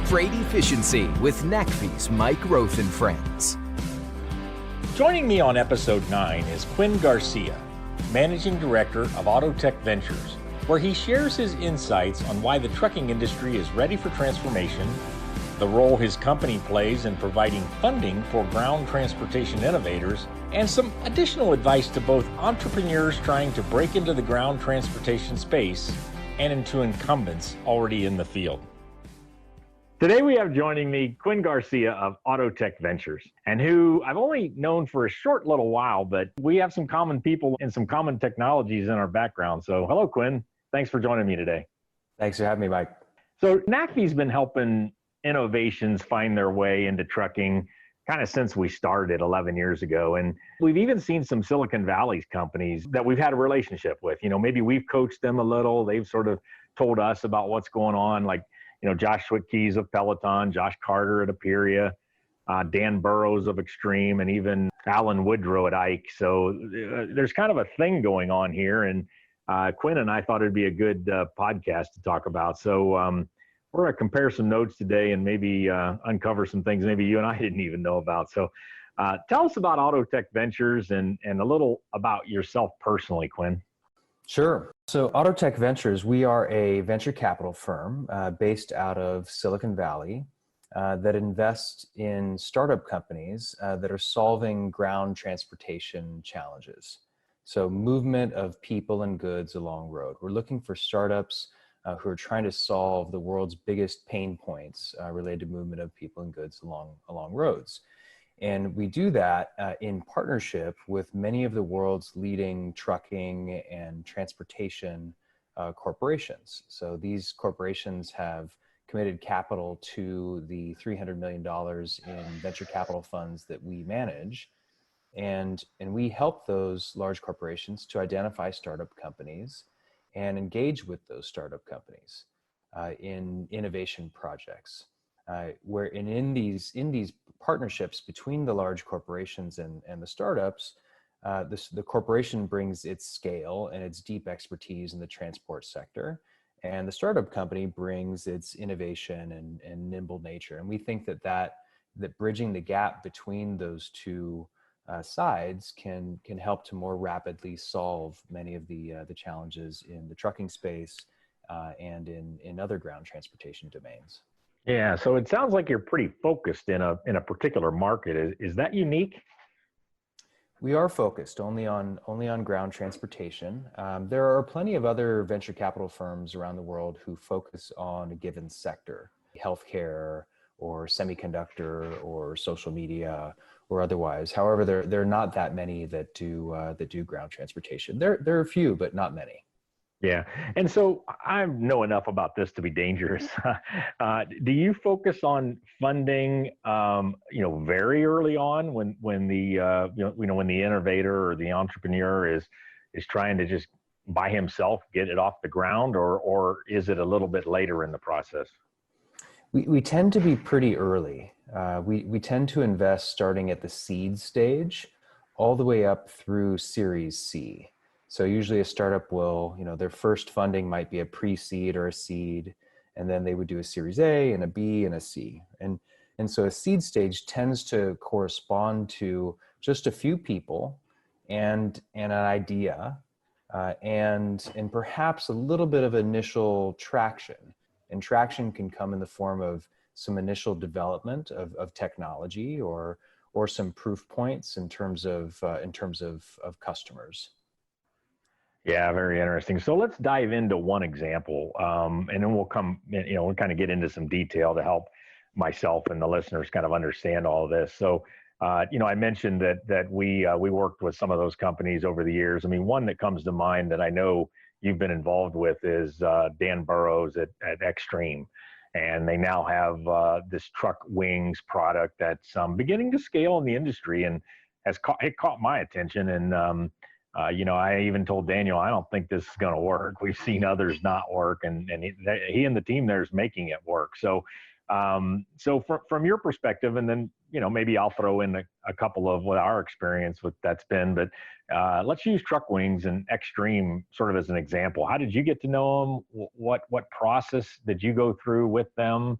Celebrate efficiency with NACFE's Mike Roth and Friends. Joining me on episode 9 is Quin Garcia, Managing Director of Autotech Ventures, where he shares his insights on why the trucking industry is ready for transformation, the role his company plays in providing funding for ground transportation innovators, and some additional advice to both entrepreneurs trying to break into the ground transportation space and into incumbents already in the field. Today we have joining me Quin Garcia of Autotech Ventures, and who I've only known for a short little while, but we have some common people and some common technologies in our background. So hello, Quin. Thanks for joining me today. Thanks for having me, Mike. So NACFE's been helping innovations find their way into trucking kind of since we started 11 years ago. And we've even seen some Silicon Valley companies that we've had a relationship with. You know, maybe we've coached them a little. They've sort of told us about what's going on, like, you know, Josh Schwitkeys of Peloton, Josh Carter at Aperia, Dan Burrows of Extreme, and even Alan Woodrow at Ike. So there's kind of a thing going on here. And Quin and I thought it'd be a good podcast to talk about. So we're going to compare some notes today and maybe uncover some things maybe you and I didn't even know about. So tell us about Autotech Ventures and a little about yourself personally, Quin. Sure. So Autotech Ventures, we are a venture capital firm based out of Silicon Valley that invests in startup companies that are solving ground transportation challenges. So movement of people and goods along road. We're looking for startups who are trying to solve the world's biggest pain points related to movement of people and goods along roads. And we do that in partnership with many of the world's leading trucking and transportation corporations. So these corporations have committed capital to the $300 million in venture capital funds that we manage. And we help those large corporations to identify startup companies and engage with those startup companies in innovation projects. In these partnerships between the large corporations and the startups, the corporation brings its scale and its deep expertise in the transport sector, and the startup company brings its innovation and nimble nature. And we think that bridging the gap between those two sides can help to more rapidly solve many of the challenges in the trucking space and in other ground transportation domains. Yeah, so it sounds like you're pretty focused in a particular market. Is that unique? We are focused only on ground transportation. There are plenty of other venture capital firms around the world who focus on a given sector, healthcare or semiconductor or social media or otherwise. However, there are not that many that do ground transportation. There are a few, but not many. Yeah. And so I know enough about this to be dangerous. Do you focus on funding, very early on when the when the innovator or the entrepreneur is trying to just by himself get it off the ground, or is it a little bit later in the process? We tend to be pretty early. We tend to invest starting at the seed stage all the way up through Series C. So usually a startup will, their first funding might be a pre-seed or a seed, and then they would do a Series A and a B and a C. And so a seed stage tends to correspond to just a few people and an idea and perhaps a little bit of initial traction. And traction can come in the form of some initial development of technology or some proof points in terms of customers. Yeah, very interesting. So let's dive into one example, and then we'll kind of get into some detail to help myself and the listeners kind of understand all of this. So, I mentioned that we worked with some of those companies over the years. I mean, one that comes to mind that I know you've been involved with is Dan Burrows at Extreme, and they now have this truck wings product that's beginning to scale in the industry and it caught my attention. And I even told Daniel, I don't think this is going to work. We've seen others not work, and he and the team there is making it work. So, from your perspective, and then maybe I'll throw in a couple of what our experience with that's been. But let's use Truck Wings and Extreme sort of as an example. How did you get to know them? What process did you go through with them?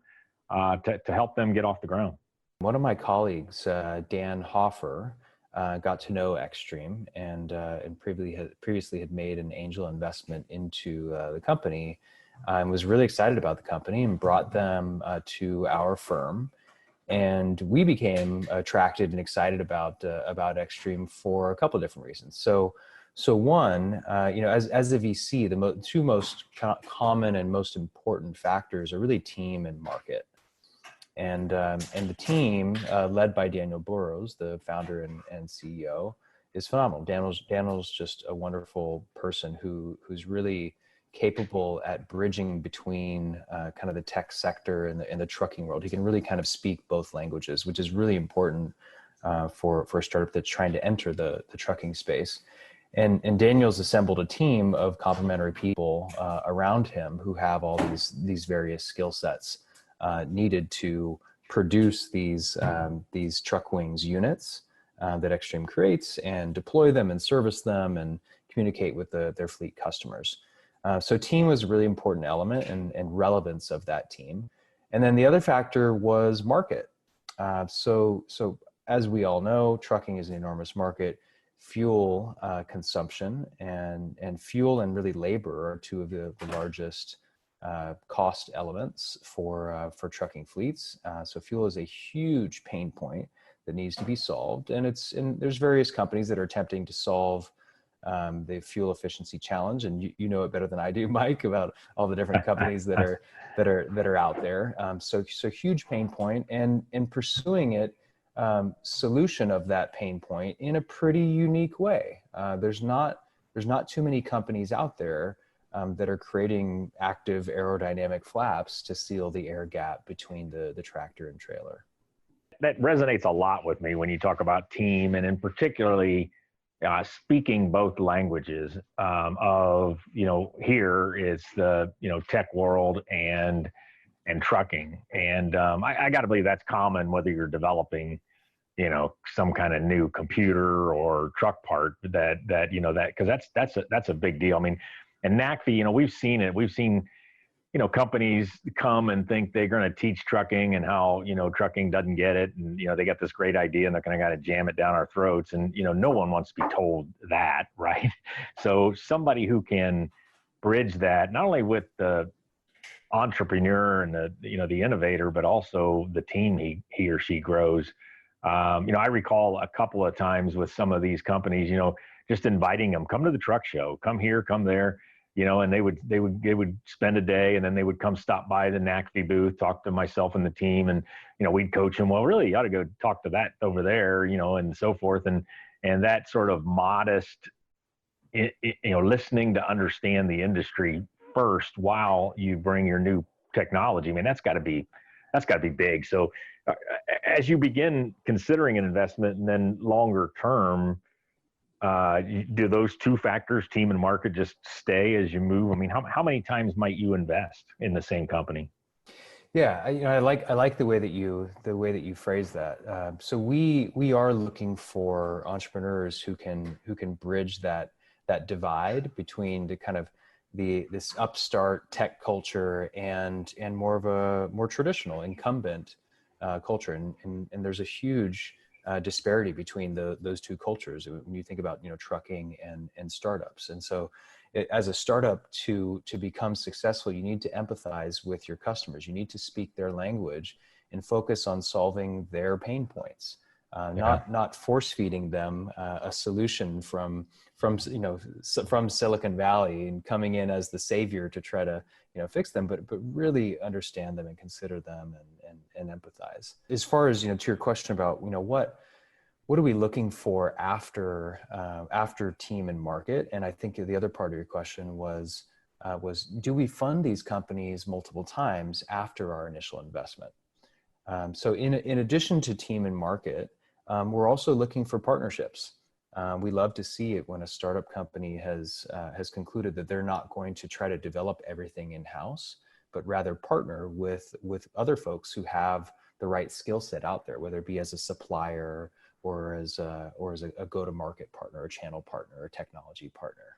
to help them get off the ground. One of my colleagues, Dan Hoffer, got to know Xstream and previously had made an angel investment into the company, and was really excited about the company and brought them to our firm. And we became attracted and excited about Xstream for a couple of different reasons. So one, as a VC, the two most common and most important factors are really team and market. And the team, led by Daniel Burrows, the founder and CEO, is phenomenal. Daniel's just a wonderful person who's really capable at bridging between kind of the tech sector and the trucking world. He can really kind of speak both languages, which is really important for a startup that's trying to enter the trucking space. And Daniel's assembled a team of complementary people around him who have all these various skill sets needed to produce these truck wings units that Xstream creates and deploy them and service them and communicate with their fleet customers. So team was a really important element and relevance of that team. And then the other factor was market. So as we all know, trucking is an enormous market. Fuel consumption and fuel and really labor are two of the largest cost elements for trucking fleets. So fuel is a huge pain point that needs to be solved, and there's various companies that are attempting to solve the fuel efficiency challenge, and you know it better than I do, Mike, about all the different companies that are out there. So huge pain point, and in pursuing it, solution of that pain point in a pretty unique way. There's not too many companies out there that are creating active aerodynamic flaps to seal the air gap between the tractor and trailer. That resonates a lot with me when you talk about team, and in particularly speaking both languages of, here is the, tech world and trucking. And I got to believe that's common whether you're developing, some kind of new computer or truck part that because that's a big deal. I mean, and NACFE, we've seen it. We've seen, companies come and think they're going to teach trucking and how, trucking doesn't get it. And, they got this great idea and they're going to jam it down our throats. And, no one wants to be told that, right? So somebody who can bridge that, not only with the entrepreneur and the innovator, but also the team he or she grows. I recall a couple of times with some of these companies, just inviting them, come to the truck show, come here, come there, and they would spend a day and then they would come stop by the NACFE booth, talk to myself and the team, and, we'd coach them. Well, really, you ought to go talk to that over there, and so forth. And that sort of modest, listening to understand the industry first while you bring your new technology. I mean, that's got to be big. So as you begin considering an investment and then longer term, do those two factors, team and market, just stay as you move? I mean, how many times might you invest in the same company? Yeah, I like the way that you phrase that. So we are looking for entrepreneurs who can bridge that divide between the kind of this upstart tech culture and more of a more traditional incumbent culture, and there's a huge disparity between those two cultures when you think about trucking and startups. And so as a startup to become successful, you need to empathize with your customers. You need to speak their language and focus on solving their pain points, not force feeding them a solution from Silicon Valley and coming in as the savior to try to fix them, but really understand them and consider them and empathize. As far as to your question about what are we looking for after team and market, and I think the other part of your question was do we fund these companies multiple times after our initial investment? So in addition to team and market, we're also looking for partnerships. We love to see it when a startup company has concluded that they're not going to try to develop everything in-house, but rather partner with other folks who have the right skill set out there, whether it be as a supplier or as a go-to-market partner, a channel partner, a technology partner.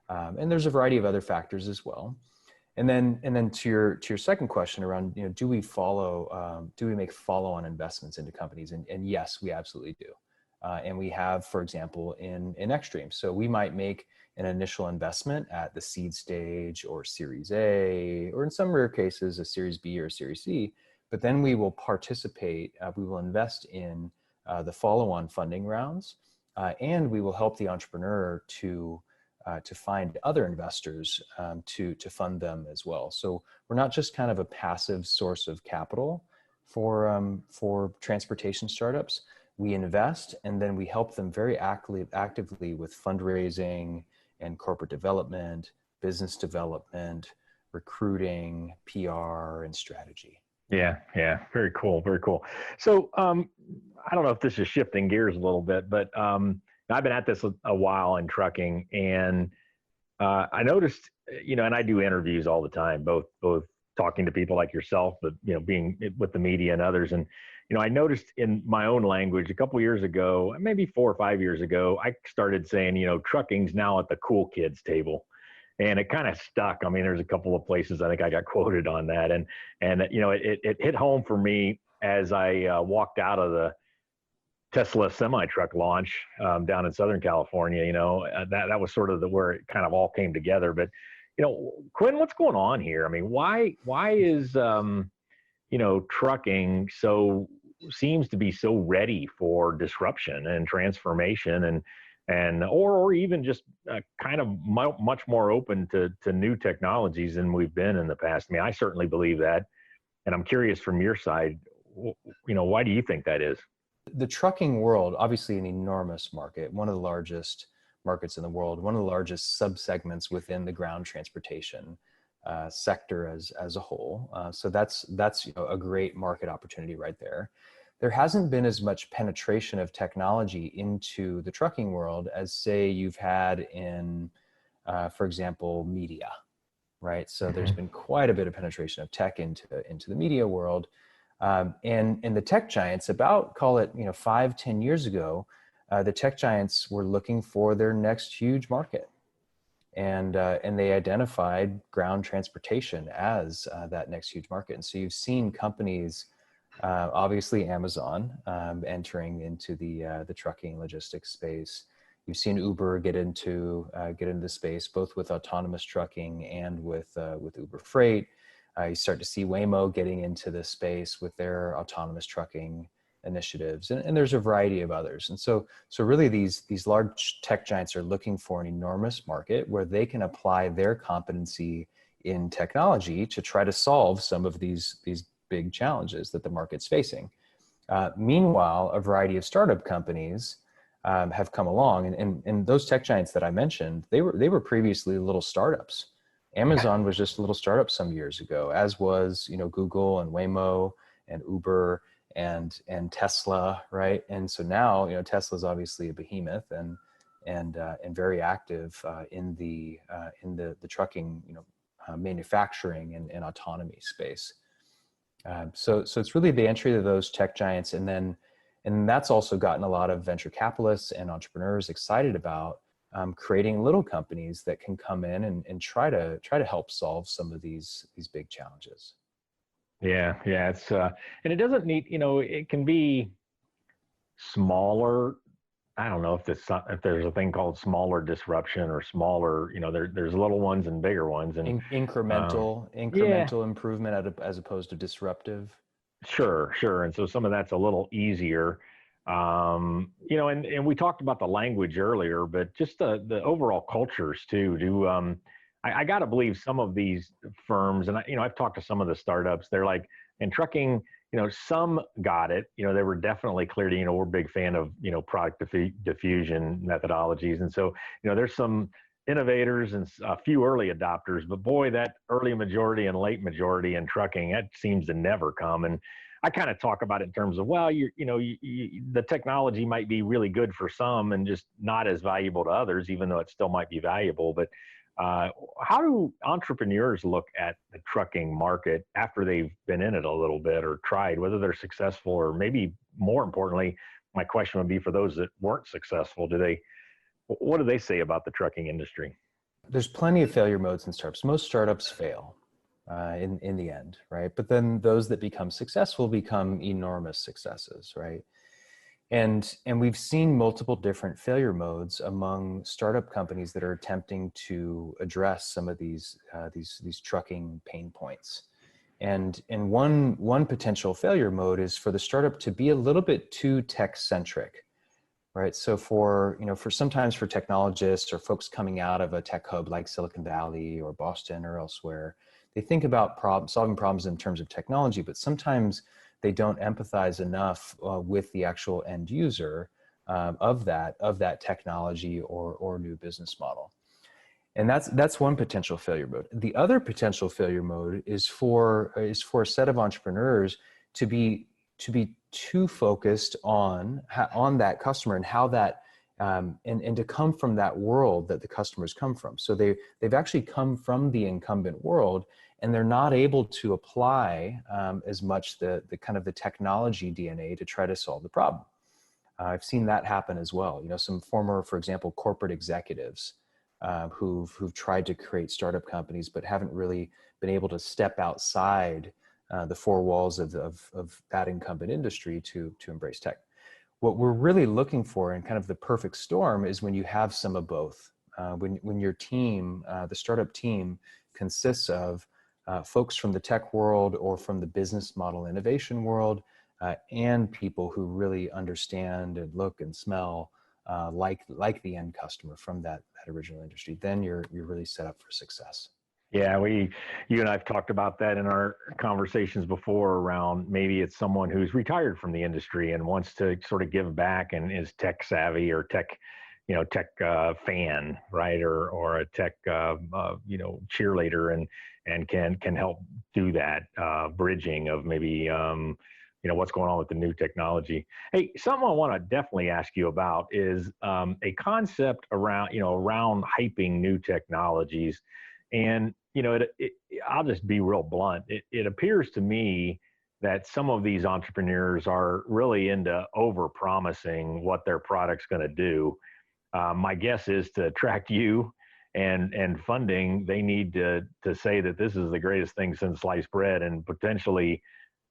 And there's a variety of other factors as well. And then to your second question around, do we make follow-on investments into companies? And yes, we absolutely do. And we have, for example, in Xstream. So we might make an initial investment at the seed stage or Series A, or in some rare cases, a Series B or Series C. But then we will participate, we will invest in the follow-on funding rounds, and we will help the entrepreneur to find other investors to fund them as well. So we're not just kind of a passive source of capital for transportation startups. We invest, and then we help them very actively with fundraising and corporate development, business development, recruiting, PR, and strategy. Yeah, very cool, very cool. So I don't know if this is shifting gears a little bit, but I've been at this a while in trucking, and I noticed, and I do interviews all the time, both talking to people like yourself, but being with the media and others, and I noticed in my own language a couple years ago, maybe 4 or 5 years ago, I started saying, trucking's now at the cool kids table. And it kind of stuck. I mean, there's a couple of places I think I got quoted on that, and it hit home for me as I walked out of the Tesla semi-truck launch down in Southern California. That was sort of where it kind of all came together. But Quin, what's going on here? I mean, why is trucking seems to be so ready for disruption and transformation, or even just kind of much more open to new technologies than we've been in the past? I mean, I certainly believe that, and I'm curious from your side, why do you think that is? The trucking world, obviously an enormous market, one of the largest markets in the world, one of the largest subsegments within the ground transportation sector as a whole. So that's a great market opportunity right there. There hasn't been as much penetration of technology into the trucking world as, say, you've had in, for example, media, right? So there's been quite a bit of penetration of tech into the media world. And the tech giants, about, call it, 5-10 years ago, the tech giants were looking for their next huge market. And they identified ground transportation as that next huge market. And so you've seen companies, obviously Amazon, entering into the trucking logistics space. You've seen Uber get into the space, both with autonomous trucking and with Uber Freight. You start to see Waymo getting into this space with their autonomous trucking initiatives, and there's a variety of others. And so really these large tech giants are looking for an enormous market where they can apply their competency in technology to try to solve some of these big challenges that the market's facing. Meanwhile, a variety of startup companies have come along, and those tech giants that I mentioned, they were previously little startups. Amazon was just a little startup some years ago, as was Google and Waymo and Uber and Tesla, right? And so now Tesla is obviously a behemoth and very active in the trucking manufacturing and autonomy space. So it's really the entry of those tech giants, and that's also gotten a lot of venture capitalists and entrepreneurs excited about creating little companies that can come in and try to help solve some of these big challenges. Yeah, it's and it doesn't need, it can be smaller. I don't know if there's a thing called smaller disruption or smaller, there's little ones and bigger ones, and incremental improvement as opposed to disruptive. Sure. And so some of that's a little easier. And we talked about the language earlier, but just the overall cultures too. I got to believe some of these firms, and I've talked to some of the startups, they're like, in trucking, some got it, they were definitely clear to, we're a big fan of, product diffusion methodologies. And so, there's some innovators and a few early adopters, but boy, that early majority and late majority in trucking, that seems to never come. And I kind of talk about it in terms of, well, the technology might be really good for some and just not as valuable to others, even though it still might be valuable. But how do entrepreneurs look at the trucking market after they've been in it a little bit or tried, whether they're successful, or maybe more importantly, my question would be for those that weren't successful, what do they say about the trucking industry? There's plenty of failure modes in startups. Most startups fail. in the end, right? But then those that become successful become enormous successes, right? And we've seen multiple different failure modes among startup companies that are attempting to address some of these trucking pain points. And one potential failure mode is for the startup to be a little bit too tech centric, right? So for sometimes for technologists or folks coming out of a tech hub like Silicon Valley or Boston or elsewhere, they think about solving problems in terms of technology, but sometimes they don't empathize enough with the actual end user of that technology or new business model. And that's one potential failure mode. The other potential failure mode is for a set of entrepreneurs to be too focused on that customer and how that and to come from that world that the customers come from. So they've actually come from the incumbent world, and they're not able to apply as much the kind of the technology DNA to try to solve the problem. I've seen that happen as well. Some former, for example, corporate executives who've tried to create startup companies but haven't really been able to step outside the four walls of that incumbent industry to embrace tech. What we're really looking for in kind of the perfect storm is when you have some of both. When your team, the startup team, consists of folks from the tech world or from the business model innovation world, and people who really understand and look and smell like the end customer from that original industry, then you're really set up for success. Yeah, you and I've talked about that in our conversations before around maybe it's someone who's retired from the industry and wants to sort of give back and is tech savvy or tech fan, right? Or a tech, cheerleader and can help do that bridging of maybe, what's going on with the new technology. Hey, something I want to definitely ask you about is a concept around hyping new technologies. And, I'll just be real blunt. It appears to me that some of these entrepreneurs are really into over-promising what their product's going to do. My guess is to attract you and funding, they need to say that this is the greatest thing since sliced bread and potentially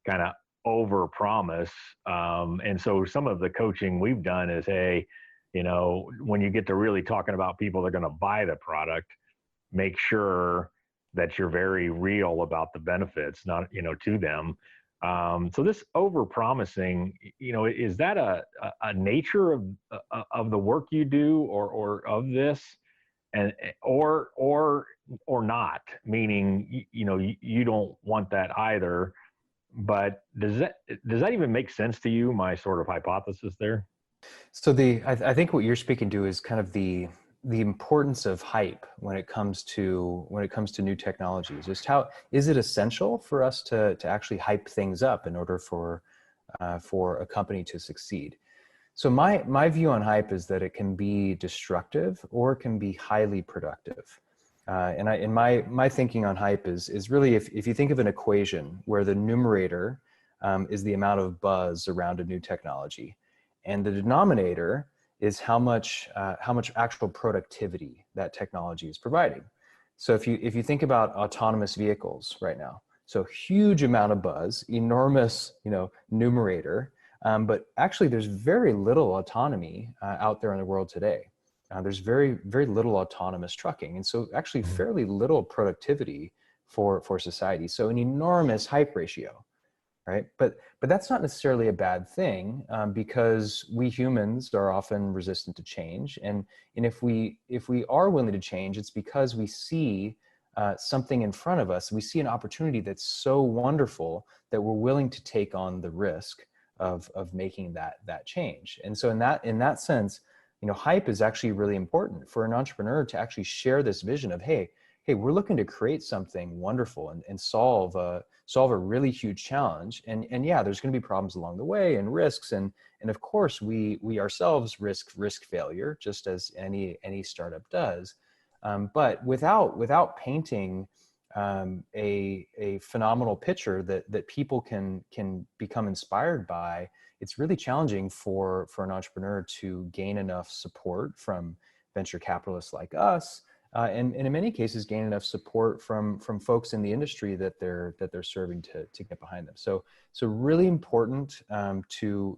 kind of over-promise. And so some of the coaching we've done is, hey, when you get to really talking about people that are going to buy the product, make sure that you're very real about the benefits, not, to them. So this over-promising, is that a nature of the work you do or of this, and or not? Meaning, you don't want that either. But does that even make sense to you? My sort of hypothesis there. So I think what you're speaking to is kind of the importance of hype when it comes to new technologies. Just how is it essential for us to actually hype things up in order for a company to succeed? So my view on hype is that it can be destructive or it can be highly productive. And my thinking on hype is really if you think of an equation where the numerator is the amount of buzz around a new technology, and the denominator is how much actual productivity that technology is providing. So if you think about autonomous vehicles right now, so huge amount of buzz, enormous numerator, but actually there's very little autonomy out there in the world today. There's very little autonomous trucking, and so actually fairly little productivity for society. So an enormous hype ratio. Right, but that's not necessarily a bad thing because we humans are often resistant to change, and if we are willing to change, it's because we see something in front of us. We see an opportunity that's so wonderful that we're willing to take on the risk of making that change. And so in that sense, hype is actually really important for an entrepreneur to actually share this vision of hey, we're looking to create something wonderful and solve a really huge challenge. And yeah, there's going to be problems along the way and risks. And of course, we ourselves risk failure, just as any startup does. But without painting a phenomenal picture that people can become inspired by, it's really challenging for an entrepreneur to gain enough support from venture capitalists like us and in many cases gain enough support from folks in the industry that they're serving to get behind them. So really important to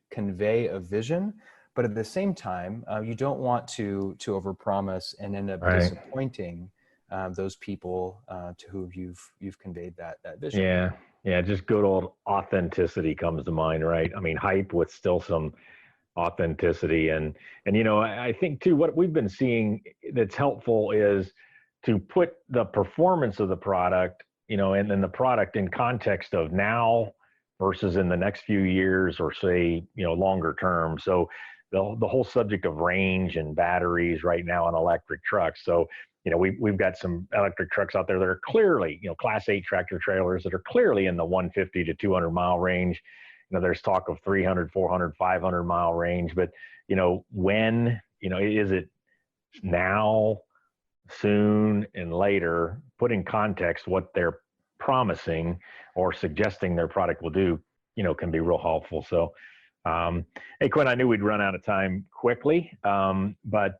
convey a vision, but at the same time, you don't want to overpromise and end up disappointing those people to whom you've conveyed that vision. Yeah, just good old authenticity comes to mind, right? I mean, hype with still some authenticity. And I think too, what we've been seeing that's helpful is to put the performance of the product, and then the product in context of now versus in the next few years, or say, longer term. So the whole subject of range and batteries right now on electric trucks. So we've got some electric trucks out there that are clearly, Class 8 tractor trailers that are clearly in the 150 to 200 mile range. There's talk of 300, 400, 500 mile range, but when, is it now, soon, and later? Put in context what they're promising or suggesting their product will do, can be real helpful. So, hey, Quinn, I knew we'd run out of time quickly, but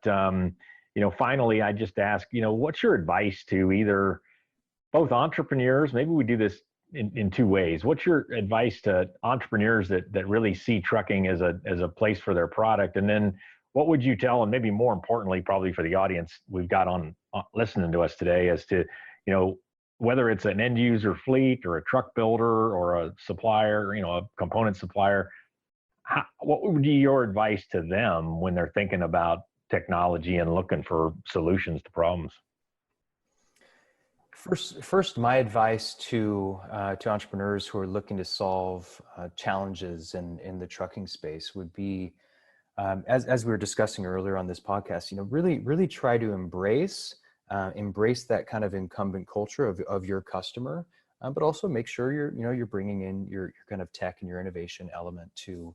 finally, I just ask, what's your advice to either both entrepreneurs? Maybe we do this in two ways. What's your advice to entrepreneurs that really see trucking as a place for their product? And then what would you tell, and maybe more importantly, probably for the audience we've got on listening to us today, as to, whether it's an end user fleet or a truck builder or a supplier, a component supplier, what would be your advice to them when they're thinking about technology and looking for solutions to problems? First, my advice to entrepreneurs who are looking to solve challenges in the trucking space would be, as we were discussing earlier on this podcast, really try to embrace that kind of incumbent culture of your customer, but also make sure you're bringing in your kind of tech and your innovation element to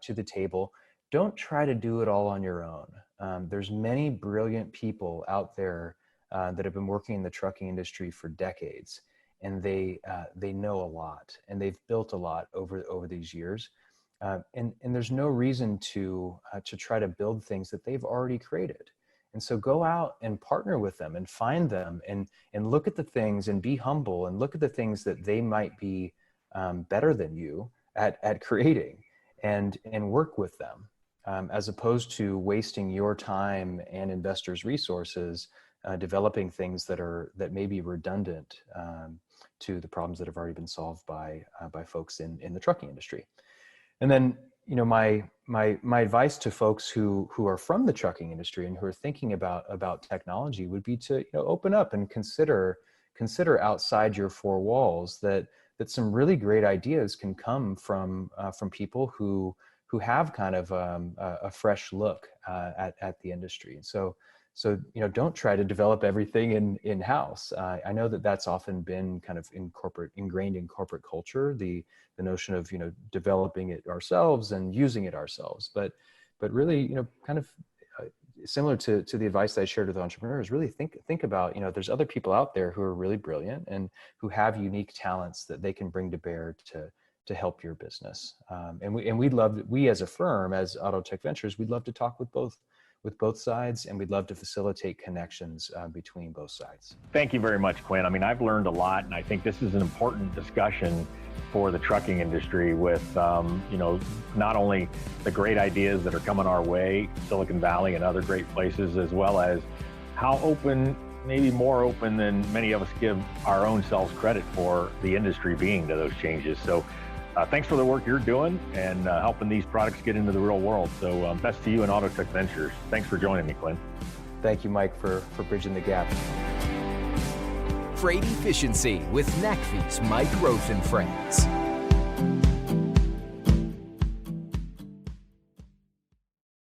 the table. Don't try to do it all on your own. There's many brilliant people out there that have been working in the trucking industry for decades, and they know a lot, and they've built a lot over these years, and there's no reason to try to build things that they've already created. And so go out and partner with them and find them and look at the things and be humble and look at the things that they might be better than you at creating, and work with them, as opposed to wasting your time and investors' resources developing things that may be redundant to the problems that have already been solved by folks in the trucking industry. And then, my advice to folks who are from the trucking industry and who are thinking about technology would be to open up and consider outside your four walls, that some really great ideas can come from people who have kind of a fresh look at the industry. And so don't try to develop everything in-house. I know that's often been kind of ingrained in corporate culture, the notion of developing it ourselves and using it ourselves. But really, kind of similar to the advice that I shared with entrepreneurs, really think about, there's other people out there who are really brilliant and who have unique talents that they can bring to bear to help your business. And we as a firm, as Autotech Ventures, we'd love to talk with both sides, and we'd love to facilitate connections between both sides. Thank you very much, Quinn. I mean, I've learned a lot, and I think this is an important discussion for the trucking industry with, not only the great ideas that are coming our way, Silicon Valley and other great places, as well as how open, maybe more open than many of us give our own selves credit for, the industry being to those changes. So thanks for the work you're doing and helping these products get into the real world. So best to you and Autotech Ventures. Thanks for joining me, Quinn. Thank you, Mike, for bridging the gap. Freight Efficiency with NACFE's Mike Roth and Friends.